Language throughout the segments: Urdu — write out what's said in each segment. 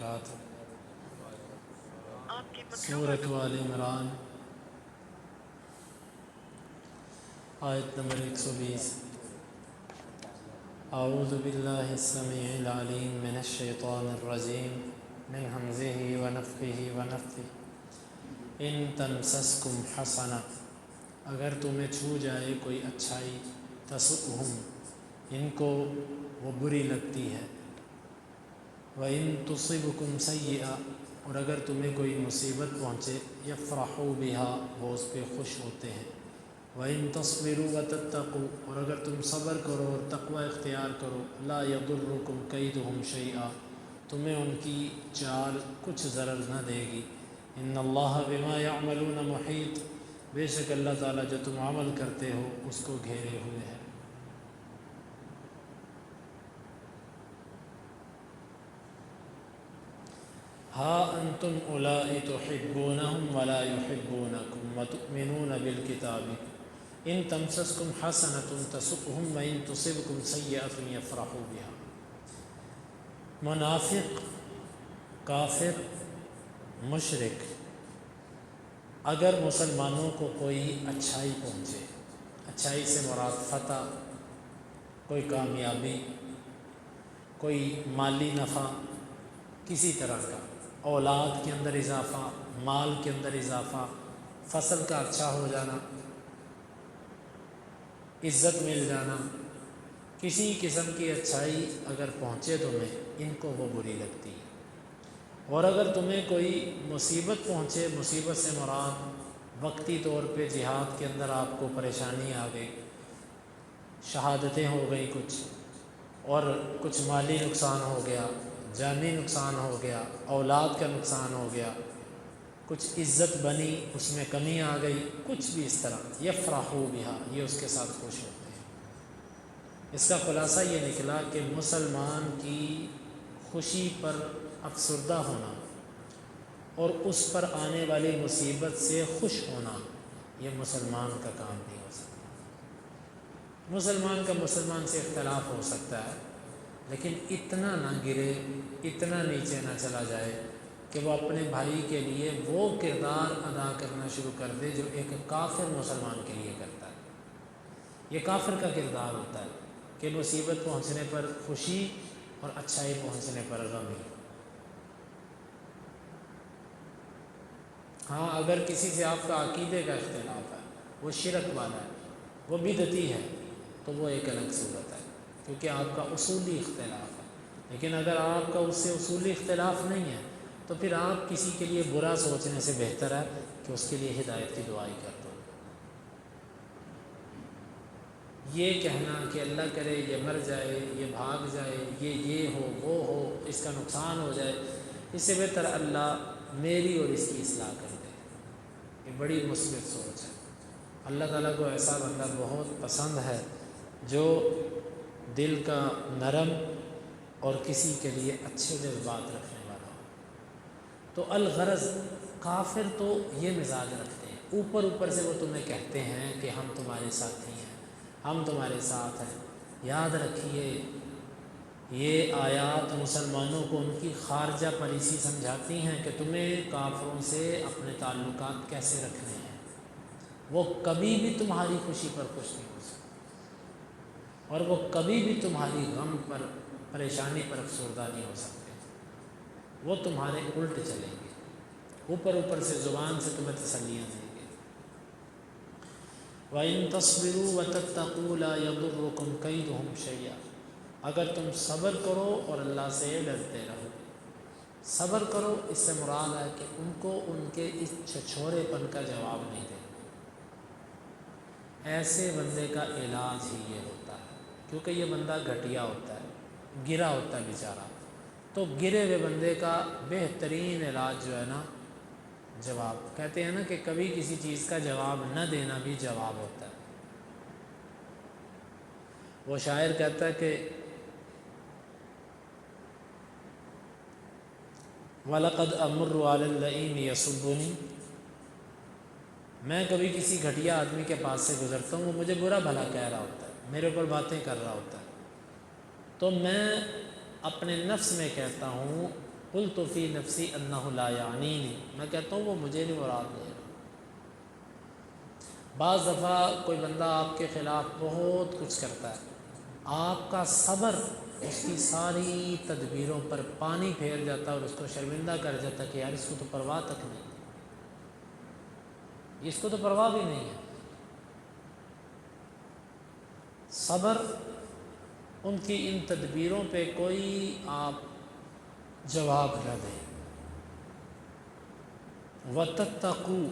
وبرکاتہ۔ سورۃ آل عمران آیت نمبر 120۔ اعوذ باللہ السمیع العلیم من الشیطان الرجیم من ہمزہ ونفخہ ونفثہ۔ ان تمسسکم حسنہ، اگر تمہیں چھو جائے کوئی اچھائی، تسؤہم، ان کو وہ بری لگتی ہے، وَإِن تُصِبْكُمْ سَيِّئَةٌ، اور اگر تمہیں کوئی مصیبت پہنچے، یفرحوا بہا، وہ اس پہ خوش ہوتے ہیں، وَإِن تَصْبِرُوا وَتَتَّقُوا، اور اگر تم صبر کرو اور تقوی اختیار کرو، لَا يَضُرُّكُمْ كَيْدُهُمْ شَيْئًا، تمہیں ان کی چال کچھ ضرر نہ دے گی۔ ان اللہ بما یعملون محیط، بے شک اللہ تعالیٰ جو تم عمل کرتے ہو اس کو گھیرے ہوئے ہے۔ ہا انتم اولائی تحبونہم ولا یحبونکم وتؤمنون بالکتاب ان تمسسکم حسنۃ تسؤہم وان تصبکم سیئۃ یفرحوا بہا۔ منافق، کافر، مشرک اگر مسلمانوں کو کوئی اچھائی پہنچے، اچھائی سے مراد فتح، کوئی کامیابی، کوئی مالی نفع کسی طرح کا، اولاد کے اندر اضافہ، مال کے اندر اضافہ، فصل کا اچھا ہو جانا، عزت مل جانا، کسی قسم کی اچھائی اگر پہنچے تمہیں، ان کو وہ بری لگتی ہے۔ اور اگر تمہیں کوئی مصیبت پہنچے، مصیبت سے مراد وقتی طور پہ جہاد کے اندر آپ کو پریشانی آ گئی، شہادتیں ہو گئی کچھ، اور کچھ مالی نقصان ہو گیا، جانی نقصان ہو گیا، اولاد کا نقصان ہو گیا، کچھ عزت بنی اس میں کمی آ گئی، کچھ بھی اس طرح، یفرحوا بہا، یہ اس کے ساتھ خوش ہوتے ہیں۔ اس کا خلاصہ یہ نکلا کہ مسلمان کی خوشی پر افسردہ ہونا اور اس پر آنے والی مصیبت سے خوش ہونا، یہ مسلمان کا کام نہیں ہو سکتا۔ مسلمان کا مسلمان سے اختلاف ہو سکتا ہے، لیکن اتنا نہ گرے، اتنا نیچے نہ چلا جائے کہ وہ اپنے بھائی کے لیے وہ کردار ادا کرنا شروع کر دے جو ایک کافر مسلمان کے لیے کرتا ہے۔ یہ کافر کا کردار ہوتا ہے کہ مصیبت پہنچنے پر خوشی اور اچھائی پہنچنے پر غمی۔ ہاں، اگر کسی سے آپ کا عقیدے کا اختلاف ہے، وہ شرک والا ہے، وہ بدعتی ہے، تو وہ ایک الگ صورت ہے، کیونکہ آپ کا اصولی اختلاف ہے۔ لیکن اگر آپ کا اس سے اصولی اختلاف نہیں ہے تو پھر آپ کسی کے لیے برا سوچنے سے بہتر ہے کہ اس کے لیے ہدایت کی دعائی کر دو۔ یہ کہنا کہ اللہ کرے یہ مر جائے، یہ بھاگ جائے، یہ ہو، وہ ہو، اس کا نقصان ہو جائے، اس سے بہتر اللہ میری اور اس کی اصلاح کر دے، یہ بڑی مثبت سوچ ہے۔ اللہ تعالیٰ کو ایسا بندہ بہت پسند ہے جو دل کا نرم اور کسی کے لیے اچھے جذبات رکھنے والا ہو۔ تو الغرض کافر تو یہ مزاج رکھتے ہیں، اوپر اوپر سے وہ تمہیں کہتے ہیں کہ ہم تمہارے ساتھی ہیں، ہم تمہارے ساتھ ہیں۔ یاد رکھیے، یہ آیات مسلمانوں کو ان کی خارجہ پالیسی سمجھاتی ہیں کہ تمہیں کافروں سے اپنے تعلقات کیسے رکھنے ہیں۔ وہ کبھی بھی تمہاری خوشی پر خوش نہیں ہو سکتے، اور وہ کبھی بھی تمہاری غم پر، پریشانی پر افسردہ نہیں ہو سکتے۔ وہ تمہارے الٹ چلیں گے، اوپر اوپر سے زبان سے تمہیں تسلیاں دیں گے۔ وَإِن تَصْبِرُوا وَتَتَّقُوا لَا يَضُرُّكُمْ كَيْدُهُمْ شَيْئًا، اگر تم صبر کرو اور اللہ سے ڈرتے رہو۔ صبر کرو، اس سے مراد ہے کہ ان کو ان کے اس چھچھورے پن کا جواب نہیں دے۔ ایسے بندے کا علاج ہی یہ ہوتا ہے، کیونکہ یہ بندہ گھٹیا ہوتا ہے، گرا ہوتا ہے بیچارہ، تو گرے ہوئے بندے کا بہترین علاج جو ہے نا، جواب۔ کہتے ہیں نا کہ کبھی کسی چیز کا جواب نہ دینا بھی جواب ہوتا ہے۔ وہ شاعر کہتا ہے کہ وَلَقَدْ أَمُرُّ عَلَى اللَّئِيمِ يَسُبُّنِي، میں کبھی کسی گھٹیا آدمی کے پاس سے گزرتا ہوں، وہ مجھے برا بھلا کہہ رہا ہوتا ہے، میرے اوپر باتیں کر رہا ہوتا ہے، تو میں اپنے نفس میں کہتا ہوں قلت فی نفسی انہ لا یعنینی، میں کہتا ہوں وہ مجھے نہیں مراد نہیں ہے۔ بعض دفعہ کوئی بندہ آپ کے خلاف بہت کچھ کرتا ہے، آپ کا صبر اس کی ساری تدبیروں پر پانی پھیر جاتا ہے اور اس کو شرمندہ کر جاتا ہے کہ یار اس کو تو پرواہ تک نہیں، اس کو تو پرواہ بھی نہیں ہے۔ صبر ان کی ان تدبیروں پہ کوئی آپ جواب نہ دیں۔ وَتَتَّقُوا،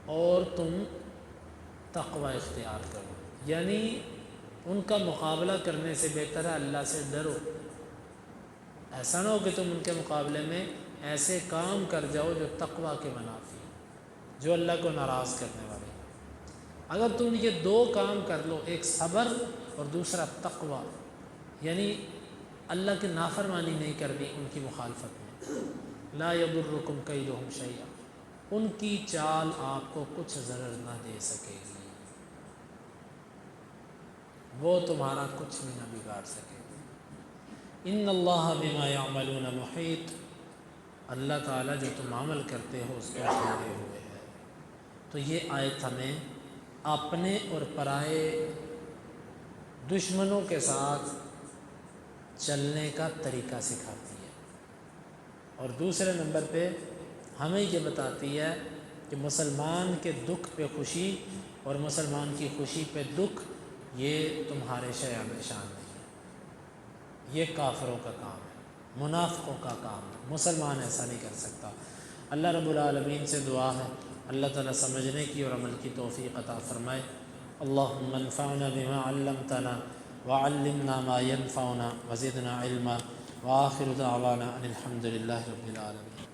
اور تم تقوی اختیار کرو، یعنی ان کا مقابلہ کرنے سے بہتر ہے اللہ سے ڈرو۔ ایسا نہ ہو کہ تم ان کے مقابلے میں ایسے کام کر جاؤ جو تقوی کے منافی، جو اللہ کو ناراض کرنے والے۔ اگر تم یہ دو کام کر لو، ایک صبر اور دوسرا تقوی، یعنی اللہ کی نافرمانی نہیں کرنی ان کی مخالفت میں، لا یضرکم کیدہم شیئا، ان کی چال آپ کو کچھ ضرر نہ دے سکے گی، وہ تمہارا کچھ بھی نہ بگاڑ سکے گی۔ ان اللہ بما یعملون محیط، اللہ تعالیٰ جو تم عمل کرتے ہو اس کو گھیرے ہوئے ہے۔ تو یہ آیت ہمیں اپنے اور پرائے دشمنوں کے ساتھ چلنے کا طریقہ سکھاتی ہے، اور دوسرے نمبر پہ ہمیں یہ بتاتی ہے کہ مسلمان کے دکھ پہ خوشی اور مسلمان کی خوشی پہ دکھ یہ تمہارے شایان شان نہیں ہے، یہ کافروں کا کام ہے، منافقوں کا کام ہے، مسلمان ایسا نہیں کر سکتا۔ اللہ رب العالمین سے دعا ہے اللہ تعالیٰ سمجھنے کی اور عمل کی توفیق عطا فرمائے۔ اللہم انفعنا بما علمتنا وعلمنا ما ينفعنا وزدنا علما، وآخر دعوانا ان الحمد للہ رب العالمین۔